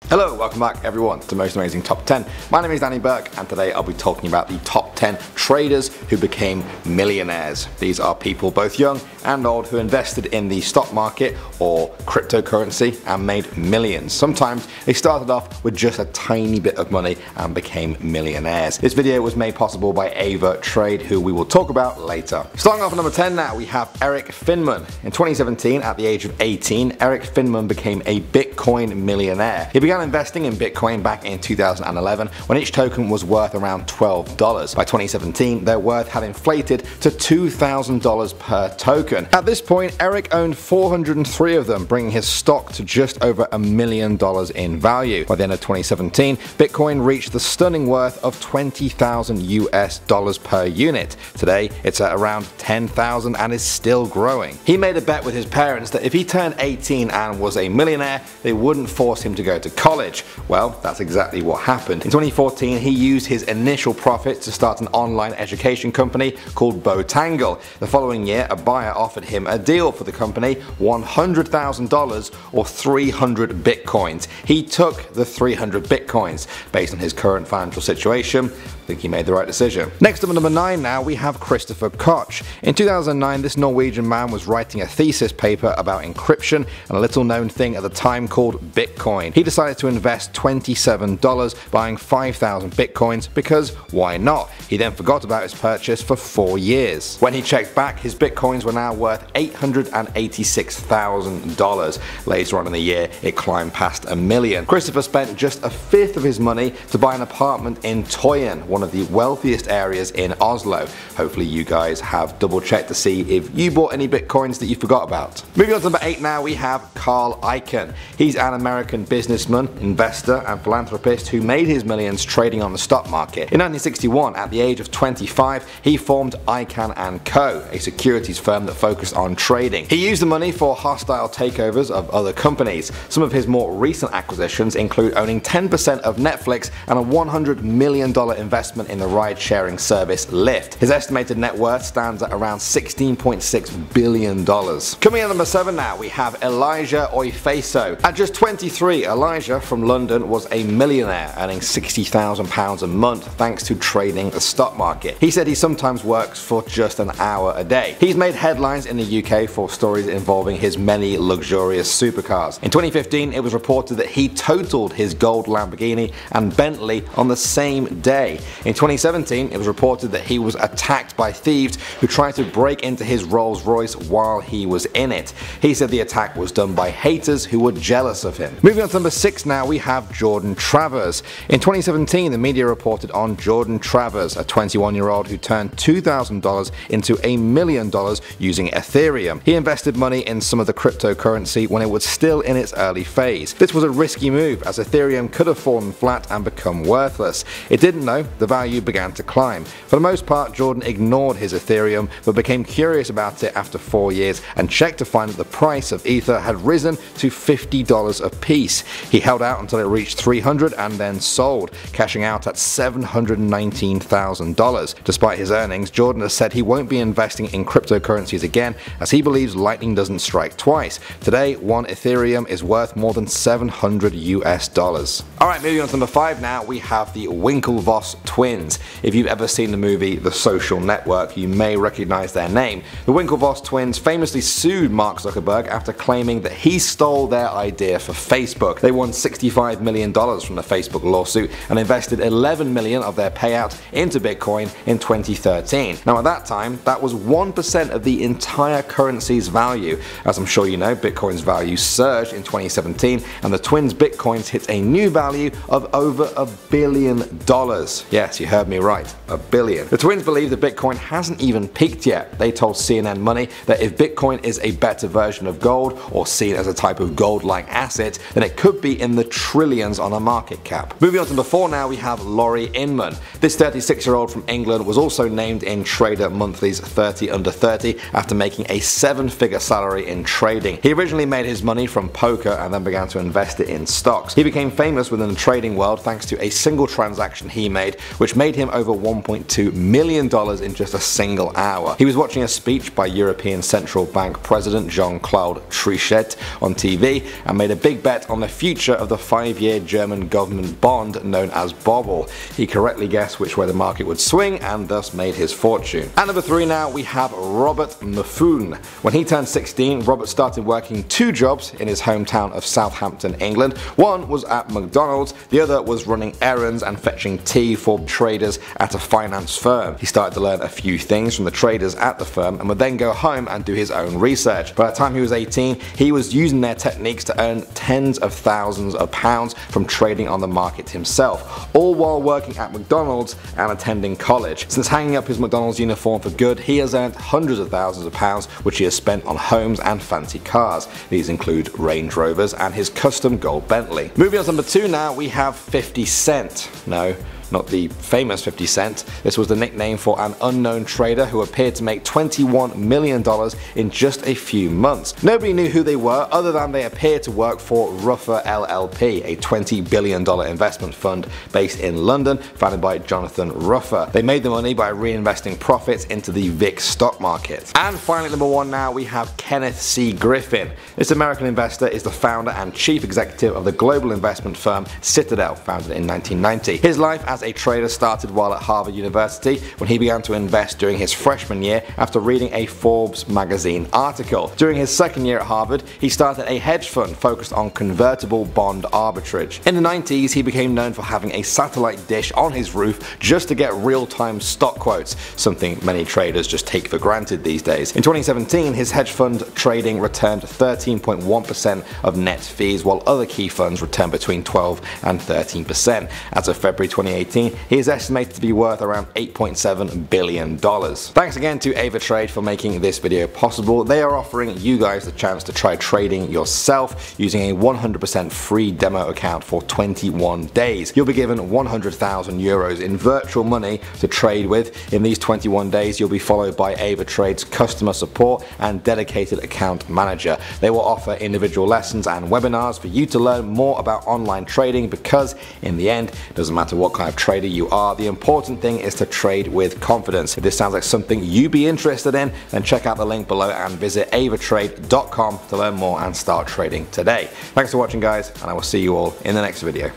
Hello, welcome back everyone to Most Amazing Top 10. My name is Danny Burke and today I'll be talking about the top 10 traders who became millionaires. These are people both young and old who invested in the stock market or cryptocurrency and made millions. Sometimes they started off with just a tiny bit of money and became millionaires. This video was made possible by AvaTrade, who we will talk about later. Starting off at number 10 now, we have Erik Finman. In 2017, at the age of 18, Erik Finman became a Bitcoin millionaire. He began investing in Bitcoin back in 2011 when each token was worth around $12. By 2017, their worth had inflated to $2,000 per token. At this point, Erik owned 403 of them, bringing his stock to just over $1 million in value. By the end of 2017, Bitcoin reached the stunning worth of $20,000 per unit. Today, it's at around 10,000 and is still growing. He made a bet with his parents that if he turned 18 and was a millionaire, they wouldn't force him to go to college. Well, that's exactly what happened. In 2014, he used his initial profits to start an online education company called Botangle. The following year, a buyer offered him a deal for the company, $100,000 or 300 bitcoins. He took the 300 bitcoins. Based on his current financial situation, I think he made the right decision. Next up at number 9 now, we have Christopher Koch. In 2009, this Norwegian man was writing a thesis paper about encryption and a little known thing at the time called Bitcoin. He decided to invest $27 buying 5,000 bitcoins because why not? He then forgot about his purchase for 4 years. When he checked back, his bitcoins were now worth $886,000. Later on in the year, it climbed past $1 million. Christopher spent just a fifth of his money to buy an apartment in Tøyen, one of the wealthiest areas in Oslo. Hopefully you guys have double checked to see if you bought any bitcoins that you forgot about. Moving on to number 8 now, we have Icahn. He's an American businessman, investor and philanthropist who made his millions trading on the stock market. In 1961, at the age of 25, he formed Icahn & Co., a securities firm that focused on trading. He used the money for hostile takeovers of other companies. Some of his more recent acquisitions include owning 10% of Netflix and a $100 million investment in the ride-sharing service Lyft. His estimated net worth stands at around $16.6 billion. Coming in at number 7 now, we have Elijah Oyefeso. At just 23, Elijah from London was a millionaire, earning £60,000 a month thanks to trading the stock market. He said he sometimes works for just an hour a day. He's made headlines in the UK for stories involving his many luxurious supercars. In 2015, it was reported that he totaled his gold Lamborghini and Bentley on the same day. In 2017, it was reported that he was attacked by thieves who tried to break into his Rolls Royce while he was in it. He said the attack was done by haters who were jealous of him. Moving on to number 6 now, we have Jordan Travers. In 2017, the media reported on Jordan Travers, a 21-year-old who turned $2,000 into $1 million using Ethereum. He invested money in some of the cryptocurrency when it was still in its early phase. This was a risky move as Ethereum could have fallen flat and become worthless. It didn't know the value began to climb. For the most part, Jordan ignored his Ethereum but became curious about it after 4 years and checked to find that the price of Ether had risen to $50 a piece. He held out until it reached $300 and then sold, cashing out at $719,000. Despite his earnings, Jordan has said he won't be investing in cryptocurrencies again as he believes lightning doesn't strike twice. Today, one Ethereum is worth more than $700 US. Alright, moving on to number 5 now, we have the WinklevoSS Twins. If you've ever seen the movie The Social Network, you may recognize their name. The WinklevoSS Twins famously sued Mark Zuckerberg after claiming that he stole their idea for Facebook. They won $65 million from the Facebook lawsuit and invested $11 million of their payout into Bitcoin in 2013. Now at that time, that was 1% of the entire currency's value. As I'm sure you know, Bitcoin's value surged in 2017 and the Twins' Bitcoins hit a new value of over $1 billion. Yes, you heard me right, $1 billion. The Twins believe that Bitcoin hasn't even peaked yet. They told CNN Money that if Bitcoin is a better version of gold or seen as a type of gold-like asset, then it could be in the trillions on a market cap. Moving on to number 4 now, we have Lawrie Inman. This 36-year-old from England was also named in Trader Monthly's 30 Under 30 after making a 7-figure salary in trading. He originally made his money from poker and then began to invest it in stocks. He became famous within the trading world thanks to a single transaction he made which made him over $1.2 million in just a single hour. He was watching a speech by European Central Bank President Jean-Claude Trichet on TV and made a big bet on the future of the 5-year German government bond known as Bobble. He correctly guessed which way the market would swing and thus made his fortune. At number 3 now we have Robert Mifune. When he turned 16, Robert started working 2 jobs in his hometown of Southampton, England. One was at McDonald's, the other was running errands and fetching tea for traders at a finance firm. He started to learn a few things from the traders at the firm and would then go home and do his own research. By the time he was 18, he was using their techniques to earn tens of thousands of pounds from trading on the market himself, all while working at McDonald's and attending college. Since hanging up his McDonald's uniform for good, he has earned hundreds of thousands of pounds, which he has spent on homes and fancy cars. These include Range Rovers and his custom gold Bentley. Moving on to number 2 now, we have 50 Cent. No, not the famous 50 Cent. This was the nickname for an unknown trader who appeared to make $21 million in just a few months. Nobody knew who they were other than they appeared to work for Ruffer LLP, a $20 billion investment fund based in London, founded by Jonathan Ruffer. They made the money by reinvesting profits into the VIX stock market. And finally, number 1 now, we have Kenneth C. Griffin. This American investor is the founder and chief executive of the global investment firm Citadel, founded in 1990. His life as a trader started while at Harvard University, when he began to invest during his freshman year after reading a Forbes magazine article. During his second year at Harvard, he started a hedge fund focused on convertible bond arbitrage. In the 90s, he became known for having a satellite dish on his roof just to get real-time stock quotes, something many traders just take for granted these days. In 2017, his hedge fund trading returned 13.1% of net fees, while other key funds returned between 12 and 13%. As of February 2018, he is estimated to be worth around $8.7 billion. Thanks again to AvaTrade for making this video possible. They are offering you guys the chance to try trading yourself using a 100% free demo account for 21 days. You'll be given 100,000 euros in virtual money to trade with. In these 21 days, you'll be followed by AvaTrade's customer support and dedicated account manager. They will offer individual lessons and webinars for you to learn more about online trading, because in the end, it doesn't matter what kind of trader you are, the important thing is to trade with confidence. If this sounds like something you'd be interested in, then check out the link below and visit avatrade.com to learn more and start trading today. Thanks for watching, guys, and I will see you all in the next video.